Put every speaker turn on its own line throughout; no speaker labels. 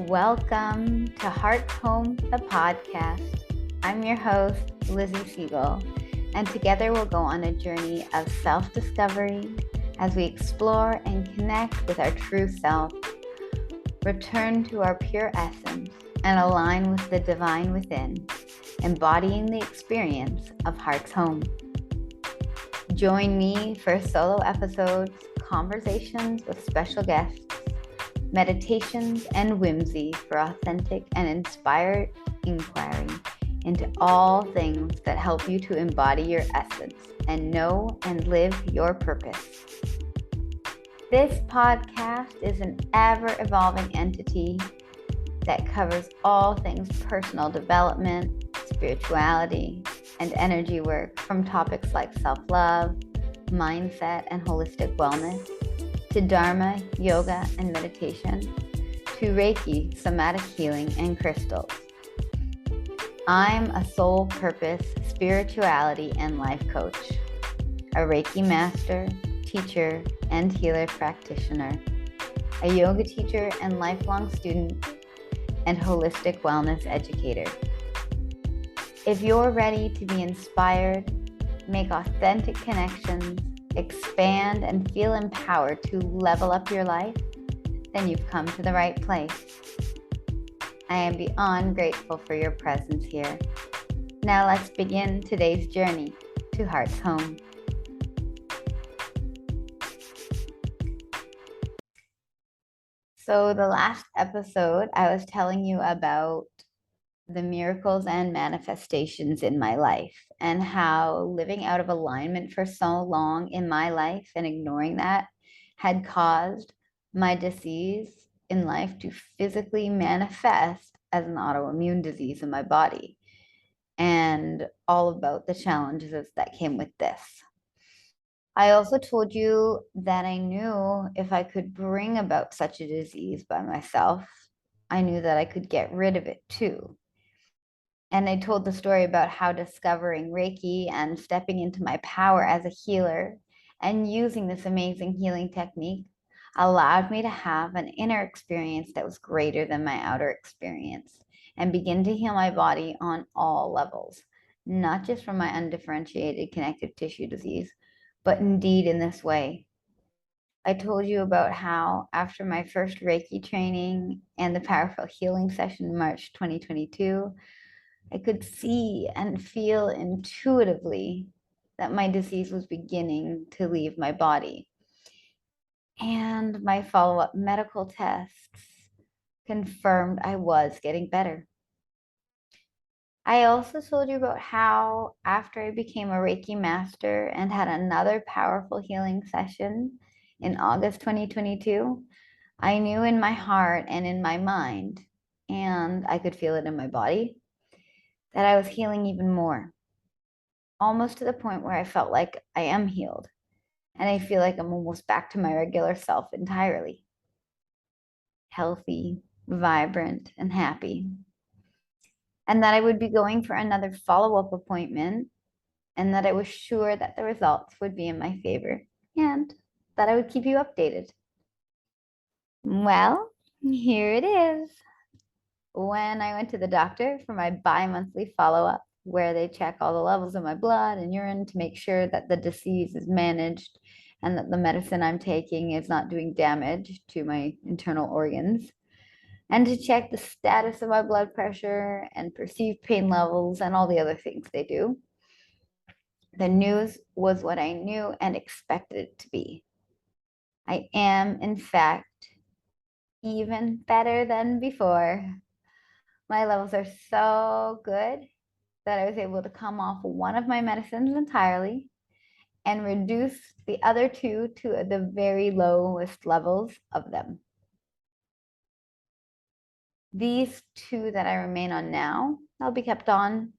Welcome to Heart's Home, the podcast. I'm your host, Lizzie Siegel, and together we'll go on a journey of self-discovery as we explore and connect with our true self, return to our pure essence, and align with the divine within, embodying the experience of Heart's Home. Join me for solo episodes, conversations with special guests, meditations, and whimsy for authentic and inspired inquiry into all things that help you to embody your essence and know and live your purpose. This podcast is an ever-evolving entity that covers all things personal development, spirituality, and energy work, from topics like self-love, mindset, and holistic wellness, to Dharma, yoga, and meditation, to Reiki, somatic healing, and crystals. I'm a soul purpose, spirituality, and life coach, a Reiki master, teacher, and healer practitioner, a yoga teacher and lifelong student, and holistic wellness educator. If you're ready to be inspired, make authentic connections, expand and feel empowered to level up your life, then you've come to the right place. I am beyond grateful for your presence here. Now let's begin today's journey to Heart's Home. So the last episode, I was telling you about the miracles and manifestations in my life, and how living out of alignment for so long in my life and ignoring that had caused my disease in life to physically manifest as an autoimmune disease in my body, and all about the challenges that came with this. I also told you that I knew if I could bring about such a disease by myself, I knew that I could get rid of it too. And I told the story about how discovering Reiki and stepping into my power as a healer and using this amazing healing technique allowed me to have an inner experience that was greater than my outer experience and begin to heal my body on all levels, not just from my undifferentiated connective tissue disease, but indeed in this way. I told you about how after my first Reiki training and the powerful healing session in March 2022, I could see and feel intuitively that my disease was beginning to leave my body. And my follow-up medical tests confirmed I was getting better. I also told you about how after I became a Reiki master and had another powerful healing session in August 2022, I knew in my heart and in my mind, and I could feel it in my body, that I was healing even more, almost to the point where I felt like I am healed, and I feel like I'm almost back to my regular self entirely, healthy, vibrant, and happy, and that I would be going for another follow-up appointment, and that I was sure that the results would be in my favor, and that I would keep you updated. Well, here it is. When I went to the doctor for my bi-monthly follow-up, where they check all the levels of my blood and urine to make sure that the disease is managed and that the medicine I'm taking is not doing damage to my internal organs, and to check the status of my blood pressure and perceived pain levels and all the other things they do. The news was what I knew and expected it to be. I am, in fact, even better than before. My levels are so good that I was able to come off one of my medicines entirely and reduce the other two to the very lowest levels of them. These two that I remain on now, I'll be kept on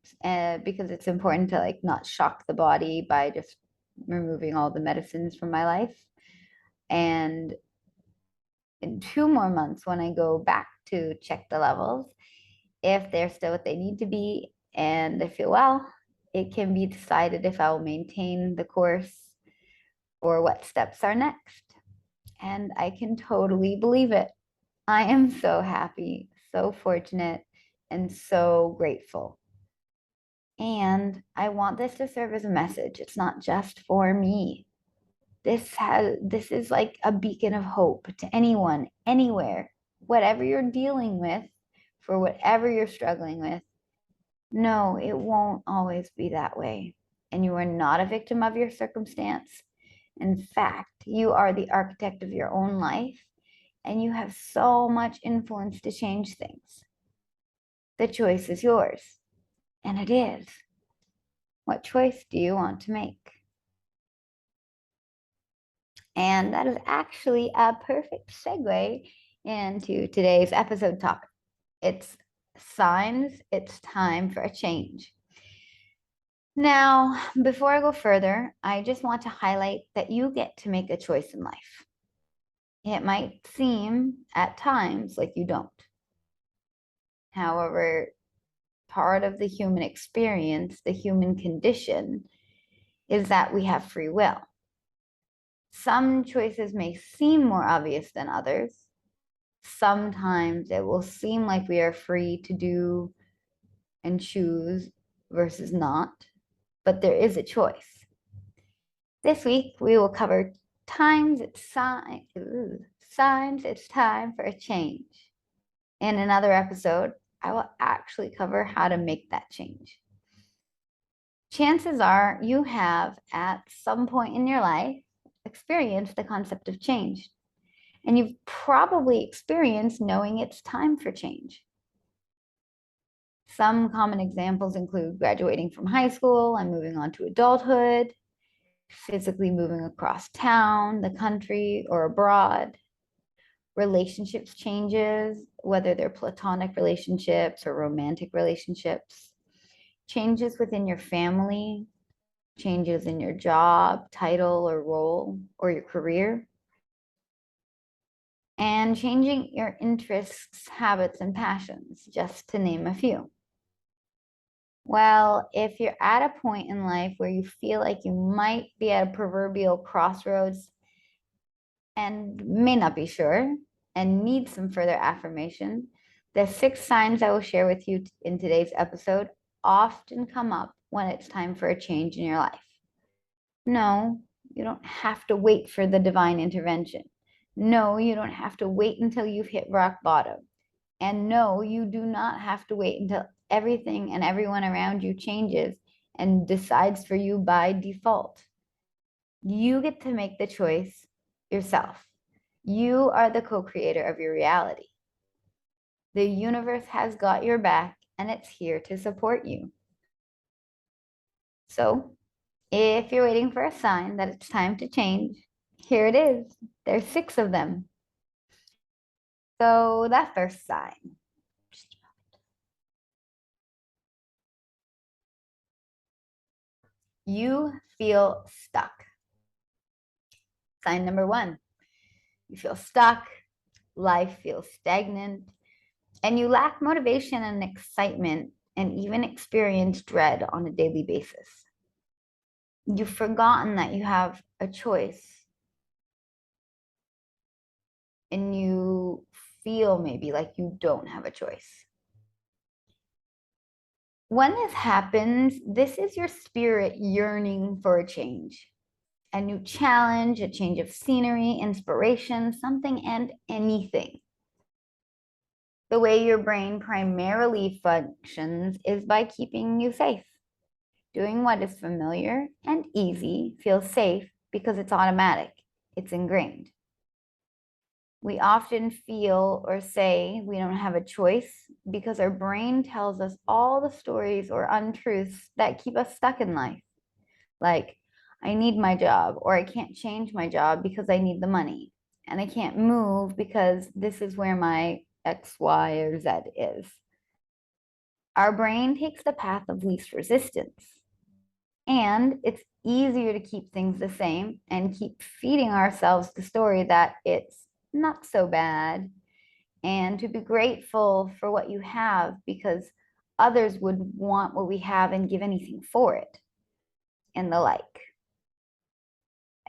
because it's important to not shock the body by just removing all the medicines from my life. And in 2 more months, when I go back to check the levels, if they're still what they need to be and I feel well, it can be decided if I will maintain the course or what steps are next. And I can totally believe it. I am so happy, so fortunate, and so grateful. And I want this to serve as a message. It's not just for me. This is like a beacon of hope to anyone, anywhere, whatever you're dealing with, for whatever you're struggling with. No, it won't always be that way. And you are not a victim of your circumstance. In fact, you are the architect of your own life, and you have so much influence to change things. The choice is yours, and it is. What choice do you want to make? And that is actually a perfect segue into today's episode talk. It's signs it's time for a change. Now, before I go further, I just want to highlight that you get to make a choice in life. It might seem at times like you don't. However, part of the human experience, the human condition, is that we have free will. Some choices may seem more obvious than others. Sometimes it will seem like we are free to do and choose versus not, but there is a choice. This week, we will cover signs it's time for a change. In another episode, I will actually cover how to make that change. Chances are you have, at some point in your life, experienced the concept of change. And you've probably experienced knowing it's time for change. Some common examples include graduating from high school and moving on to adulthood, physically moving across town, the country, or abroad. Relationships changes, whether they're platonic relationships or romantic relationships. Changes within your family, changes in your job, title, or role, or your career. And changing your interests, habits, and passions, just to name a few. Well, if you're at a point in life where you feel like you might be at a proverbial crossroads and may not be sure and need some further affirmation, the 6 signs I will share with you in today's episode often come up when it's time for a change in your life. No, you don't have to wait for the divine intervention. No, you don't have to wait until you've hit rock bottom. And no, you do not have to wait until everything and everyone around you changes and decides for you by default. You get to make the choice yourself. You are the co-creator of your reality. The universe has got your back and it's here to support you. So, if you're waiting for a sign that it's time to change, here it is. There's 6 of them. So, that first sign. You feel stuck. Sign number 1. You feel stuck, life feels stagnant, and you lack motivation and excitement and even experience dread on a daily basis. You've forgotten that you have a choice, and you feel maybe like you don't have a choice. When this happens, this is your spirit yearning for a change, a new challenge, a change of scenery, inspiration, something and anything. The way your brain primarily functions is by keeping you safe. Doing what is familiar and easy feels safe because it's automatic, it's ingrained. We often feel or say we don't have a choice because our brain tells us all the stories or untruths that keep us stuck in life. Like, I need my job, or I can't change my job because I need the money, and I can't move because this is where my X, Y, or Z is. Our brain takes the path of least resistance, and it's easier to keep things the same and keep feeding ourselves the story that it's not so bad, and to be grateful for what you have because others would want what we have and give anything for it, and the like.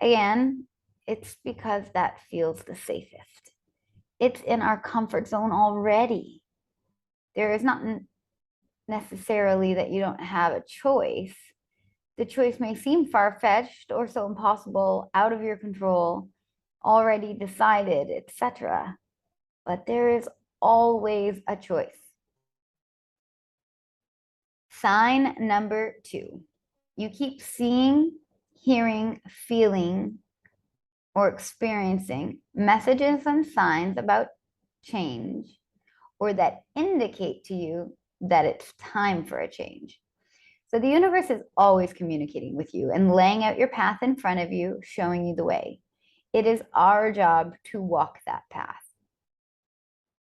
Again, it's because that feels the safest. It's in our comfort zone already. There is not necessarily that you don't have a choice. The choice may seem far-fetched or so impossible, out of your control, already decided, etc. But there is always a choice. Sign number 2. You keep seeing, hearing, feeling, or experiencing messages and signs about change, or that indicate to you that it's time for a change. So the universe is always communicating with you and laying out your path in front of you, showing you the way. It is our job to walk that path.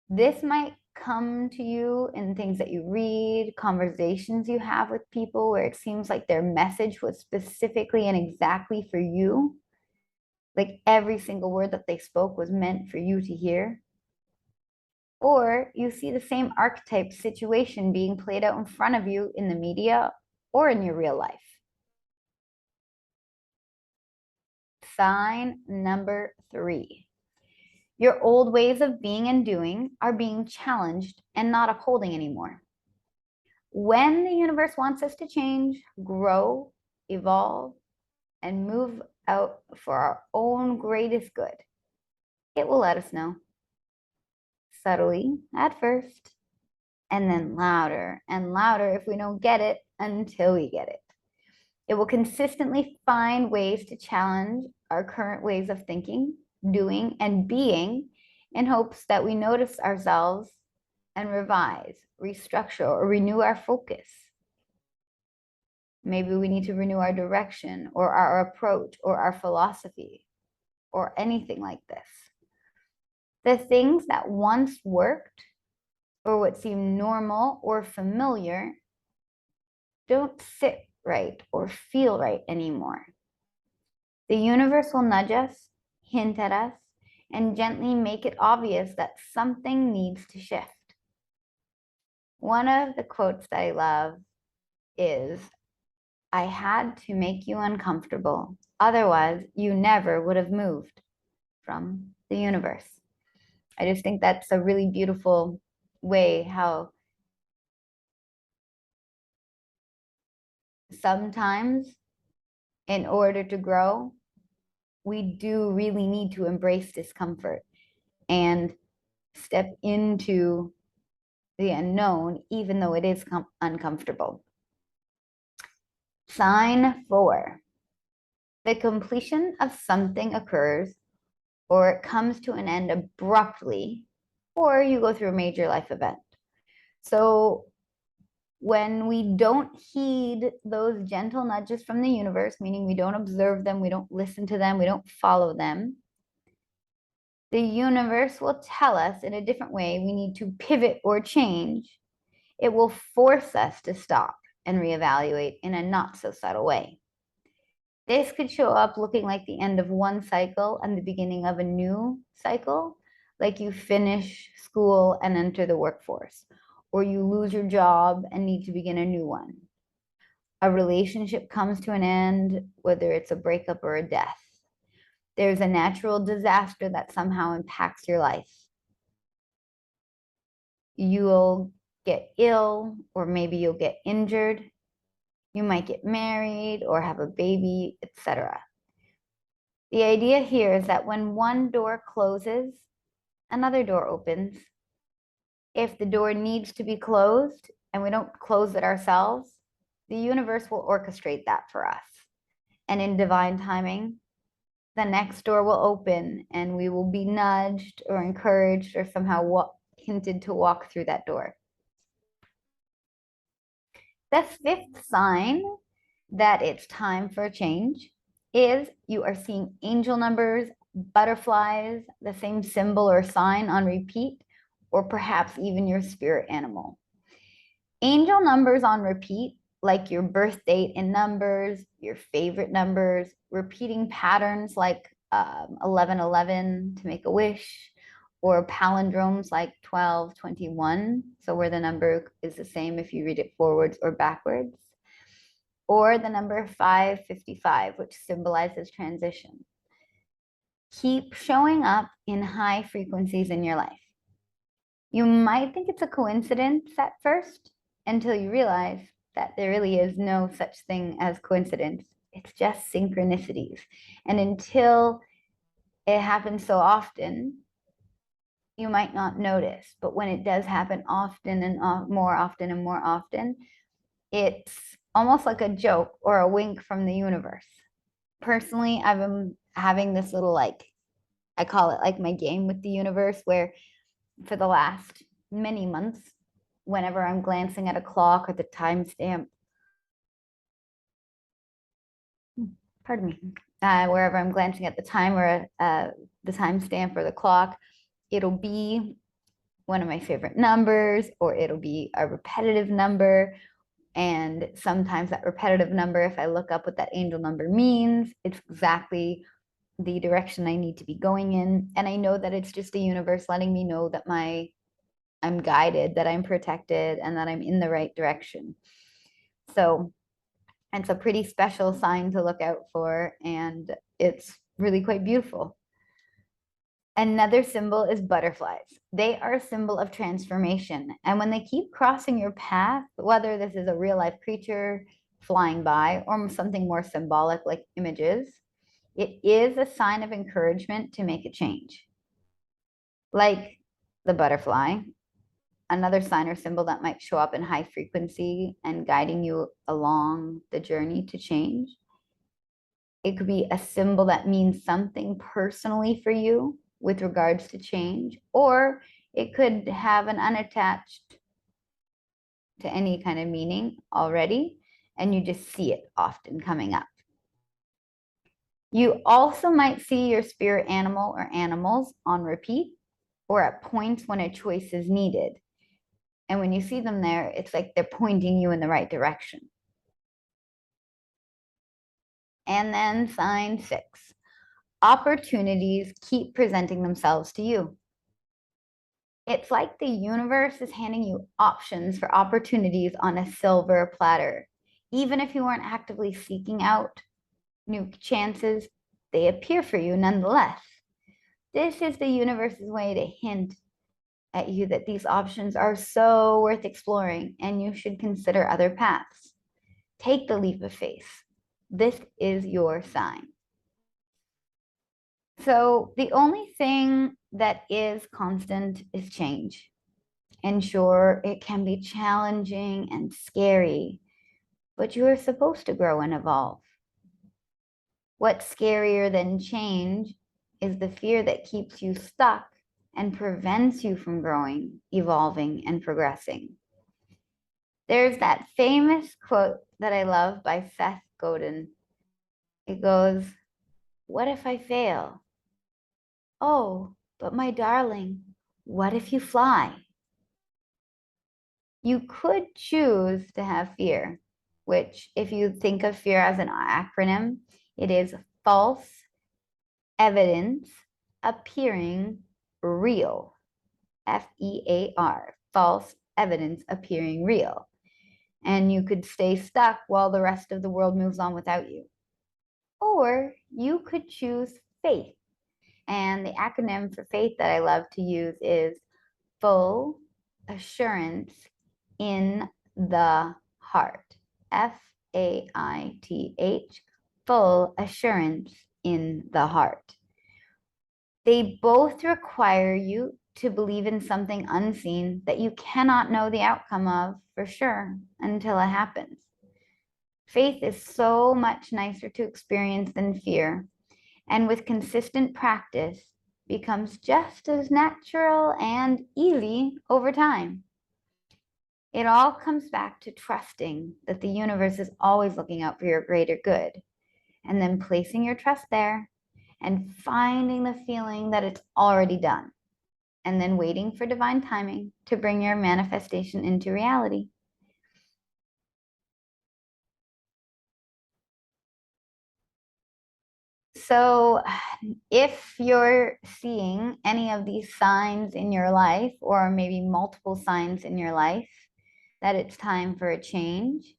This might come to you in things that you read, conversations you have with people where it seems like their message was specifically and exactly for you. Like every single word that they spoke was meant for you to hear. Or you see the same archetype situation being played out in front of you in the media or in your real life. Sign number 3. Your old ways of being and doing are being challenged and not upholding anymore. When the universe wants us to change, grow, evolve, and move out for our own greatest good, it will let us know. Subtly at first, and then louder and louder if we don't get it until we get it. It will consistently find ways to challenge our current ways of thinking, doing, and being in hopes that we notice ourselves and revise, restructure, or renew our focus. Maybe we need to renew our direction or our approach or our philosophy or anything like this. The things that once worked or what seemed normal or familiar don't sit right or feel right anymore. The universe will nudge us, hint at us, and gently make it obvious that something needs to shift. One of the quotes that I love is, "I had to make you uncomfortable. Otherwise, you never would have moved," from the universe. I just think that's a really beautiful way how sometimes in order to grow, we do really need to embrace discomfort and step into the unknown, even though it is uncomfortable. Sign 4. The completion of something occurs or it comes to an end abruptly, or you go through a major life event. So when we don't heed those gentle nudges from the universe, meaning we don't observe them, we don't listen to them, we don't follow them, the universe will tell us in a different way we need to pivot or change. It will force us to stop and reevaluate in a not so subtle way. This could show up looking like the end of one cycle and the beginning of a new cycle, like you finish school and enter the workforce, or you lose your job and need to begin a new one. A relationship comes to an end, whether it's a breakup or a death. There's a natural disaster that somehow impacts your life. You'll get ill, or maybe you'll get injured. You might get married or have a baby, etc. The idea here is that when one door closes, another door opens. If the door needs to be closed and we don't close it ourselves, the universe will orchestrate that for us. And in divine timing, the next door will open and we will be nudged or encouraged or somehow hinted to walk through that door. The 5th sign that it's time for a change is you are seeing angel numbers, butterflies, the same symbol or sign on repeat, or perhaps even your spirit animal. Angel numbers on repeat, like your birth date in numbers, your favorite numbers, repeating patterns like 1111 to make a wish, or palindromes like 1221, so where the number is the same if you read it forwards or backwards, or the number 555, which symbolizes transition. keep showing up in high frequencies in your life. You might think it's a coincidence at first until you realize that there really is no such thing as coincidence. It's just synchronicities. And until it happens so often, you might not notice. But when it does happen often and more often and more often, it's almost like a joke or a wink from the universe. Personally, I've been having this little, like, I call it like my game with the universe, where for the last many months, whenever I'm glancing at a clock or the timestamp, pardon me, wherever I'm glancing at the time or the timestamp or the clock, it'll be one of my favorite numbers, or it'll be a repetitive number. And sometimes that repetitive number, if I look up what that angel number means, it's exactly the direction I need to be going in. And I know that it's just the universe letting me know that I'm guided, that I'm protected, and that I'm in the right direction. So it's a pretty special sign to look out for, and it's really quite beautiful. Another symbol is butterflies. They are a symbol of transformation. And when they keep crossing your path, whether this is a real life creature flying by or something more symbolic like images, it is a sign of encouragement to make a change. Like the butterfly, another sign or symbol that might show up in high frequency and guiding you along the journey to change. It could be a symbol that means something personally for you with regards to change, or it could have an unattached to any kind of meaning already, and you just see it often coming up. You also might see your spirit animal or animals on repeat or at points when a choice is needed. And when you see them there, it's like they're pointing you in the right direction. And then sign 6. Opportunities keep presenting themselves to you. It's like the universe is handing you options for opportunities on a silver platter. Even if you weren't actively seeking out new chances, they appear for you nonetheless. This is the universe's way to hint at you that these options are so worth exploring and you should consider other paths. Take the leap of faith. This is your sign. So the only thing that is constant is change. And sure, it can be challenging and scary, but you are supposed to grow and evolve. What's scarier than change is the fear that keeps you stuck and prevents you from growing, evolving, and progressing. There's that famous quote that I love by Seth Godin. It goes, "What if I fail? Oh, but my darling, what if you fly?" You could choose to have fear, which, if you think of fear as an acronym, it is false evidence appearing real. FEAR, false evidence appearing real. And you could stay stuck while the rest of the world moves on without you. Or you could choose faith. And the acronym for faith that I love to use is full assurance in the heart. FAITH, full assurance in the heart. They both require you to believe in something unseen that you cannot know the outcome of for sure until it happens. Faith is so much nicer to experience than fear, and with consistent practice, becomes just as natural and easy over time. It all comes back to trusting that the universe is always looking out for your greater good, and then placing your trust there and finding the feeling that it's already done, and then waiting for divine timing to bring your manifestation into reality. So if you're seeing any of these signs in your life, or maybe multiple signs in your life that it's time for a change,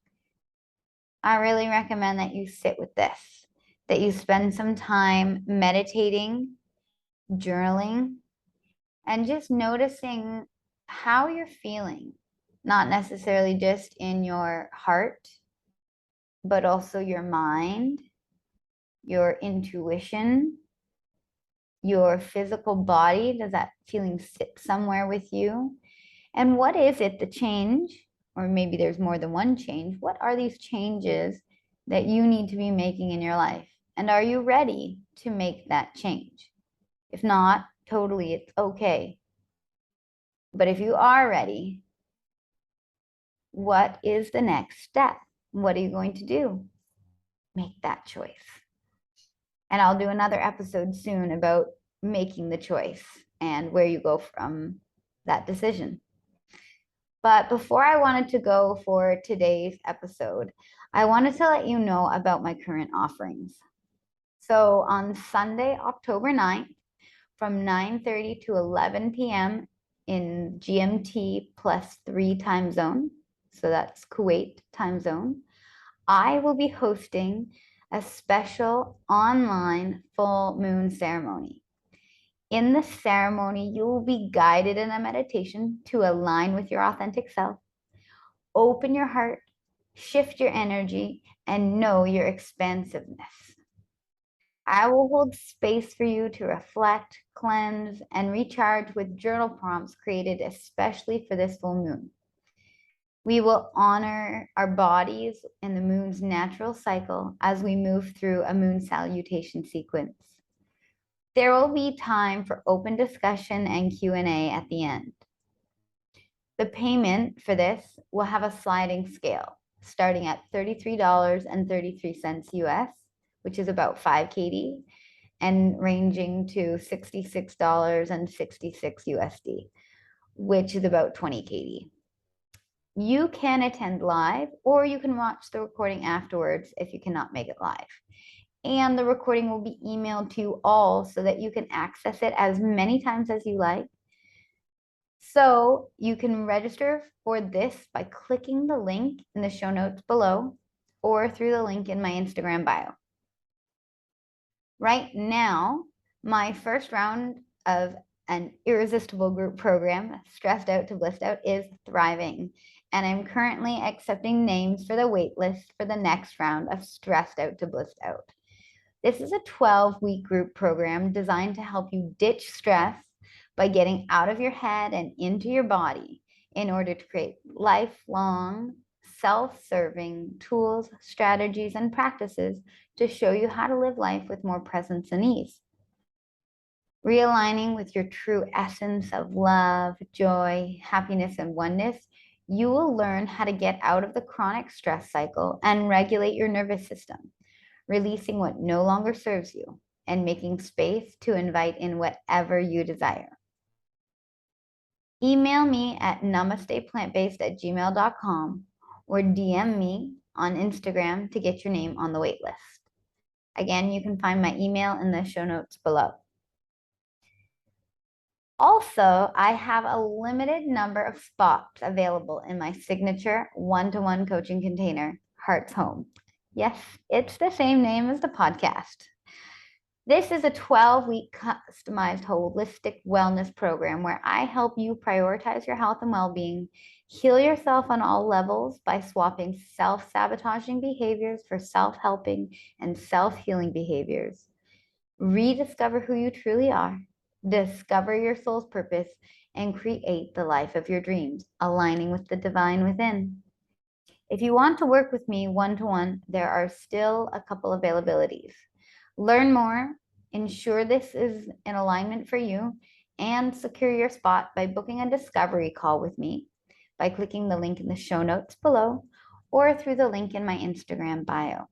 I really recommend that you sit with this, that you spend some time meditating journaling, and just noticing how you're feeling, not necessarily just in your heart, but also your mind, your intuition, your physical body. Does that feeling sit somewhere with you? And what is it, the change, or maybe there's more than one change? What are these changes that you need to be making in your life? And are you ready to make that change? If not, totally, it's okay. But if you are ready, what is the next step? What are you going to do? Make that choice. And I'll do another episode soon about making the choice and where you go from that decision. But before I wanted to go for today's episode, I wanted to let you know about my current offerings. So on Sunday, October 9th, from 9:30 to 11 p.m. in GMT +3 time zone, so that's Kuwait time zone, I will be hosting a special online full moon ceremony. In the ceremony, you will be guided in a meditation to align with your authentic self, open your heart, shift your energy, and know your expansiveness. I will hold space for you to reflect, cleanse, and recharge with journal prompts created especially for this full moon. We will honor our bodies in the moon's natural cycle as we move through a moon salutation sequence. There will be time for open discussion and Q&A at the end. The payment for this will have a sliding scale, starting at $33.33 US, which is about 5 KD, and ranging to $66.66 USD, which is about 20 KD. You can attend live, or you can watch the recording afterwards if you cannot make it live. And the recording will be emailed to you all so that you can access it as many times as you like. So you can register for this by clicking the link in the show notes below or through the link in my Instagram bio. Right now, my first round of an irresistible group program, Stressed Out to Blissed Out, is thriving. And I'm currently accepting names for the waitlist for the next round of Stressed Out to Blissed Out. This is a 12-week group program designed to help you ditch stress by getting out of your head and into your body in order to create lifelong, self-serving tools, strategies, and practices to show you how to live life with more presence and ease. Realigning with your true essence of love, joy, happiness, and oneness, you will learn how to get out of the chronic stress cycle and regulate your nervous system, releasing what no longer serves you and making space to invite in whatever you desire. Email me at namasteplantbased@gmail.com or DM me on Instagram to get your name on the wait list. Again, you can find my email in the show notes below. Also, I have a limited number of spots available in my signature one-to-one coaching container, Heart's Home. Yes, it's the same name as the podcast. This is a 12-week customized holistic wellness program where I help you prioritize your health and well-being, heal yourself on all levels by swapping self-sabotaging behaviors for self-helping and self-healing behaviors. Rediscover who you truly are, discover your soul's purpose, and create the life of your dreams, aligning with the divine within. If you want to work with me one-to-one, there are still a couple availabilities. Learn more, ensure this is in alignment for you, and secure your spot by booking a discovery call with me by clicking the link in the show notes below or through the link in my Instagram bio.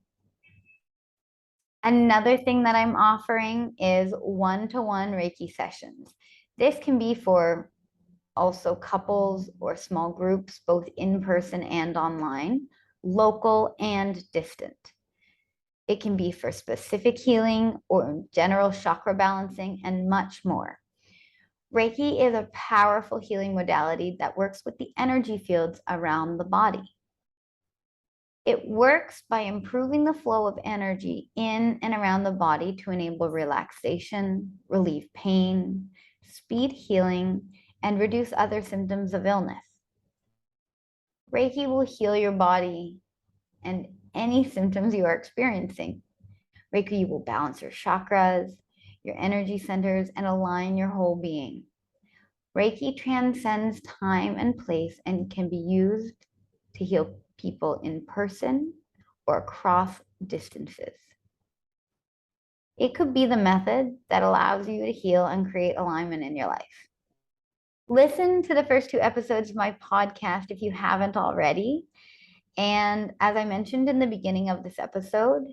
Another thing that I'm offering is one-to-one Reiki sessions. This can be for also couples or small groups, both in person and online, local and distant. It can be for specific healing or general chakra balancing and much more. Reiki is a powerful healing modality that works with the energy fields around the body. It works by improving the flow of energy in and around the body to enable relaxation, relieve pain, speed healing, and reduce other symptoms of illness. Reiki will heal your body and any symptoms you are experiencing. Reiki will balance your chakras, your energy centers, and align your whole being. Reiki transcends time and place and can be used to heal people in person or across distances. It could be the method that allows you to heal and create alignment in your life. Listen to the first 2 episodes of my podcast if you haven't already. And as I mentioned in the beginning of this episode,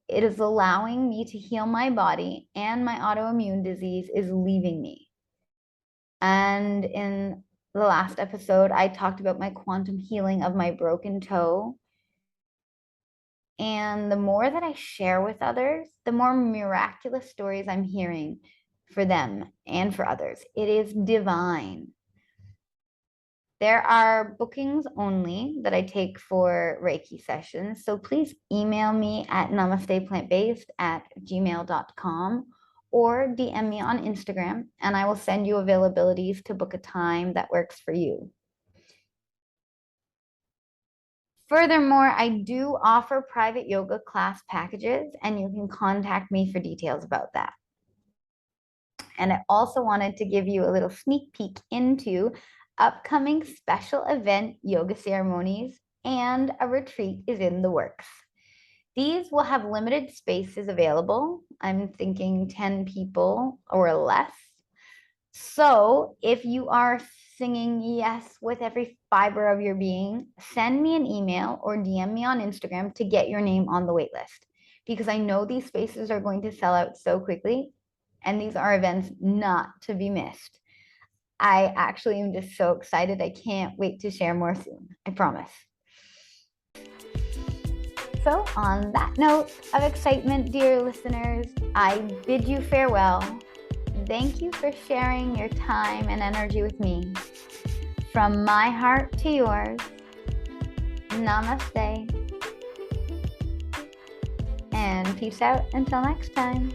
it is allowing me to heal my body, and my autoimmune disease is leaving me. And in the last episode, I talked about my quantum healing of my broken toe. And the more that I share with others, the more miraculous stories I'm hearing for them and for others. It is divine. There are bookings only that I take for Reiki sessions. So please email me at namasteplantbased@gmail.com or DM me on Instagram, and I will send you availabilities to book a time that works for you. Furthermore, I do offer private yoga class packages, and you can contact me for details about that. And I also wanted to give you a little sneak peek into upcoming special event yoga ceremonies, and a retreat is in the works. These will have limited spaces available. I'm thinking 10 people or less. So if you are singing yes with every fiber of your being, send me an email or DM me on Instagram to get your name on the wait list, because I know these spaces are going to sell out so quickly, and these are events not to be missed. I actually am just so excited. I can't wait to share more soon. I promise. So on that note of excitement, dear listeners, I bid you farewell. Thank you for sharing your time and energy with me. From my heart to yours, namaste. And peace out until next time.